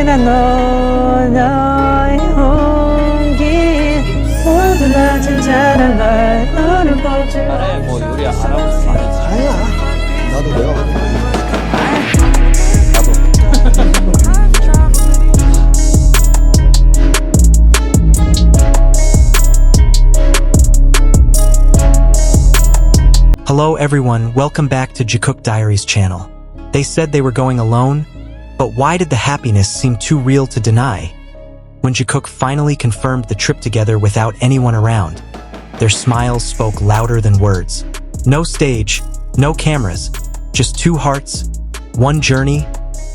난 너의 온기 모두 다 진짜란 걸 너를 보지 뭐 요리 안 하고 싶으면 아니야. 나도 내가 만든 Hello everyone, welcome back to Jikook Diaries channel. They said they were going alone, but why did the happiness seem too real to deny? When Jikook finally confirmed the trip together without anyone around, their smiles spoke louder than words. No stage, no cameras, just two hearts, one journey,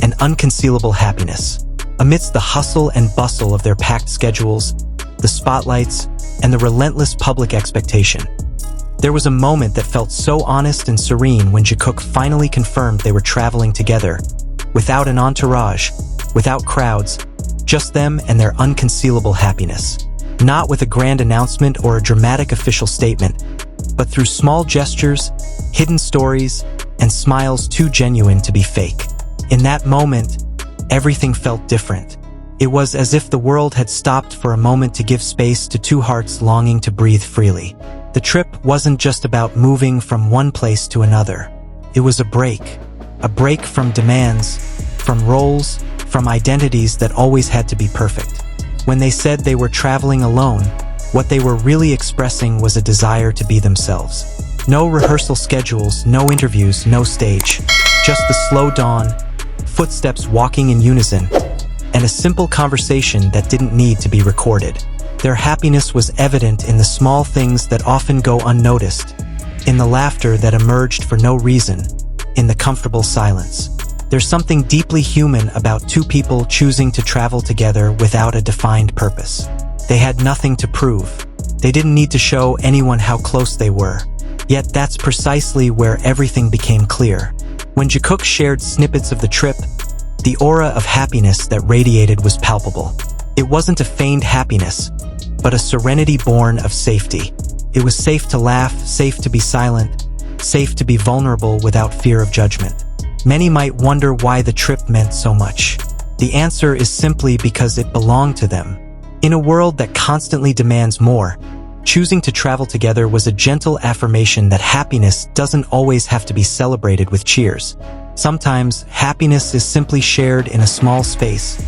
and unconcealable happiness. Amidst the hustle and bustle of their packed schedules, the spotlights, and the relentless public expectation, there was a moment that felt so honest and serene when Jikook finally confirmed they were traveling together, without an entourage, without crowds, just them and their unconcealable happiness. Not with a grand announcement or a dramatic official statement, but through small gestures, hidden stories, and smiles too genuine to be fake. In that moment, everything felt different. It was as if the world had stopped for a moment to give space to two hearts longing to breathe freely. The trip wasn't just about moving from one place to another. It was a break from demands, from roles, from identities that always had to be perfect. When they said they were traveling alone, what they were really expressing was a desire to be themselves. No rehearsal schedules, no interviews, no stage. Just the slow dawn, footsteps walking in unison, and a simple conversation that didn't need to be recorded. Their happiness was evident in the small things that often go unnoticed, in the laughter that emerged for no reason, in the comfortable silence. There's something deeply human about two people choosing to travel together without a defined purpose. They had nothing to prove. They didn't need to show anyone how close they were. Yet that's precisely where everything became clear. When Jikook shared snippets of the trip, the aura of happiness that radiated was palpable. It wasn't a feigned happiness, but a serenity born of safety. It was safe to laugh, safe to be silent, safe to be vulnerable without fear of judgment. Many might wonder why the trip meant so much. The answer is simply because it belonged to them. In a world that constantly demands more, choosing to travel together was a gentle affirmation that happiness doesn't always have to be celebrated with cheers. Sometimes, happiness is simply shared in a small space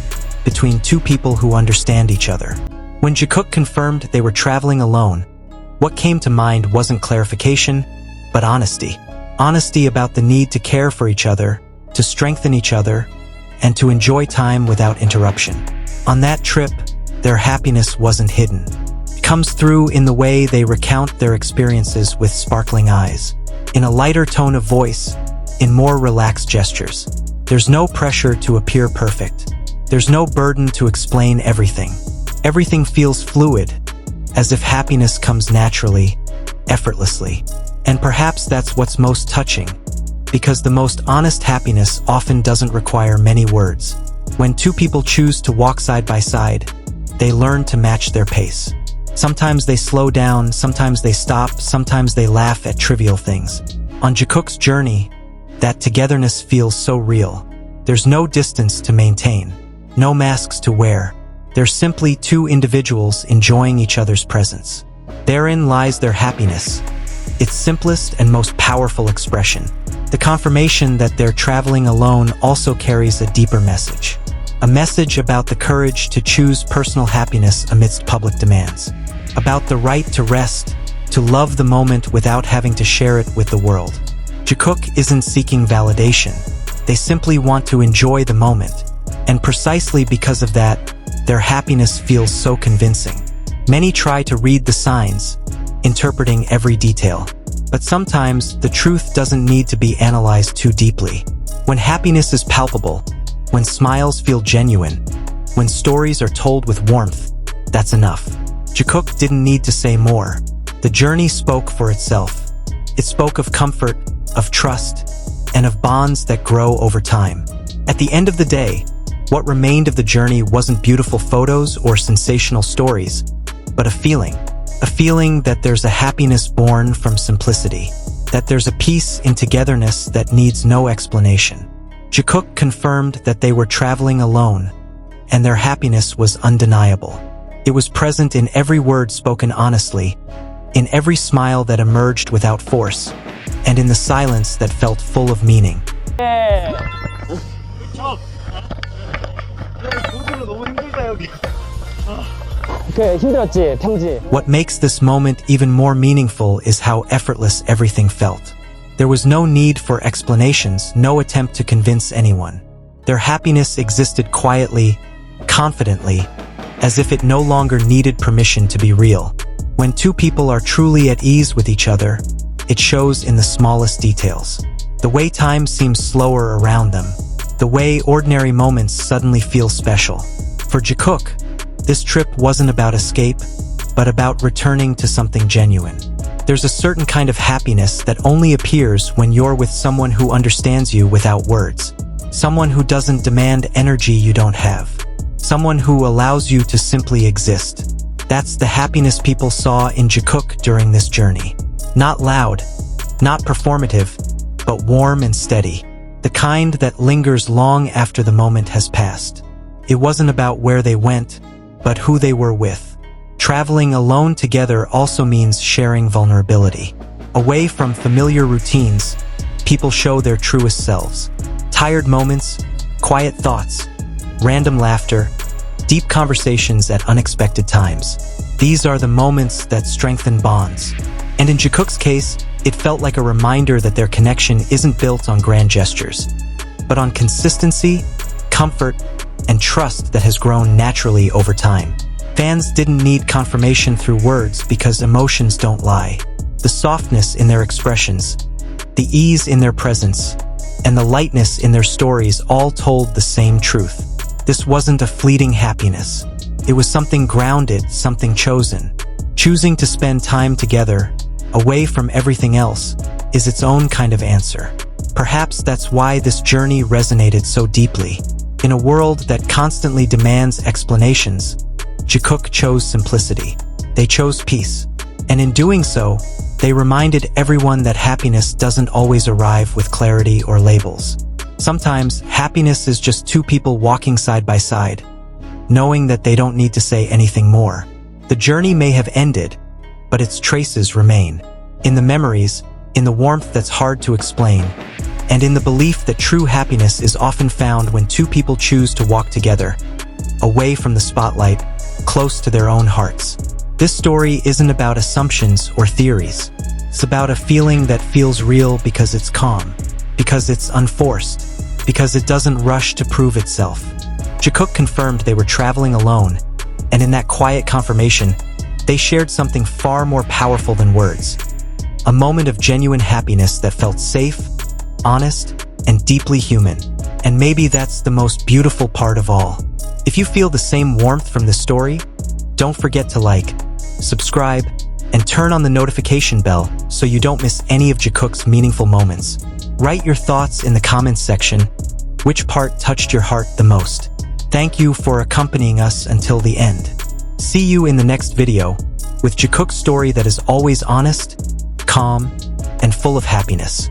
between two people who understand each other. When Jikook confirmed they were traveling alone, what came to mind wasn't clarification, but honesty. Honesty about the need to care for each other, to strengthen each other, and to enjoy time without interruption. On that trip, their happiness wasn't hidden. It comes through in the way they recount their experiences with sparkling eyes, in a lighter tone of voice, in more relaxed gestures. There's no pressure to appear perfect. There's no burden to explain everything. Everything feels fluid, as if happiness comes naturally, effortlessly. And perhaps that's what's most touching, because the most honest happiness often doesn't require many words. When two people choose to walk side by side, they learn to match their pace. Sometimes they slow down, sometimes they stop, sometimes they laugh at trivial things. On Jikook's journey, that togetherness feels so real. There's no distance to maintain, no masks to wear. They're simply two individuals enjoying each other's presence. Therein lies their happiness, its simplest and most powerful expression. The confirmation that they're traveling alone also carries a deeper message. A message about the courage to choose personal happiness amidst public demands. About the right to rest, to love the moment without having to share it with the world. Jikook isn't seeking validation. They simply want to enjoy the moment. And precisely because of that, their happiness feels so convincing. Many try to read the signs, interpreting every detail. But sometimes, the truth doesn't need to be analyzed too deeply. When happiness is palpable, when smiles feel genuine, when stories are told with warmth, that's enough. Jikook didn't need to say more. The journey spoke for itself. It spoke of comfort, of trust, and of bonds that grow over time. At the end of the day, what remained of the journey wasn't beautiful photos or sensational stories, but a feeling that there's a happiness born from simplicity, that there's a peace in togetherness that needs no explanation. Jikook confirmed that they were traveling alone, and their happiness was undeniable. It was present in every word spoken honestly, in every smile that emerged without force, and in the silence that felt full of meaning. 힘들었지, 평지. What makes this moment even more meaningful is how effortless everything felt. There was no need for explanations, no attempt to convince anyone. Their happiness existed quietly, confidently, as if it no longer needed permission to be real. When two people are truly at ease with each other, it shows in the smallest details. The way time seems slower around them, the way ordinary moments suddenly feel special. For Jikook, this trip wasn't about escape, but about returning to something genuine. There's a certain kind of happiness that only appears when you're with someone who understands you without words. Someone who doesn't demand energy you don't have. Someone who allows you to simply exist. That's the happiness people saw in Jikook during this journey. Not loud, not performative, but warm and steady. The kind that lingers long after the moment has passed. It wasn't about where they went, but who they were with. Traveling alone together also means sharing vulnerability. Away from familiar routines, people show their truest selves. Tired moments, quiet thoughts, random laughter, deep conversations at unexpected times. These are the moments that strengthen bonds. And in Jikook's case, it felt like a reminder that their connection isn't built on grand gestures, but on consistency, comfort, and trust that has grown naturally over time. Fans didn't need confirmation through words because emotions don't lie. The softness in their expressions, the ease in their presence, and the lightness in their stories all told the same truth. This wasn't a fleeting happiness. It was something grounded, something chosen. Choosing to spend time together, away from everything else, is its own kind of answer. Perhaps that's why this journey resonated so deeply. In a world that constantly demands explanations, Jikook chose simplicity. They chose peace. And in doing so, they reminded everyone that happiness doesn't always arrive with clarity or labels. Sometimes, happiness is just two people walking side by side, knowing that they don't need to say anything more. The journey may have ended, but its traces remain. In the memories, in the warmth that's hard to explain, and in the belief that true happiness is often found when two people choose to walk together, away from the spotlight, close to their own hearts. This story isn't about assumptions or theories. It's about a feeling that feels real because it's calm, because it's unforced, because it doesn't rush to prove itself. Jikook confirmed they were traveling alone, and in that quiet confirmation, they shared something far more powerful than words. A moment of genuine happiness that felt safe, honest, and deeply human. And maybe that's the most beautiful part of all. If you feel the same warmth from this story, don't forget to like, subscribe, and turn on the notification bell so you don't miss any of Jikook's meaningful moments. Write your thoughts in the comments section. Which part touched your heart the most? Thank you for accompanying us until the end. See you in the next video with Jikook's story that is always honest, calm, and full of happiness.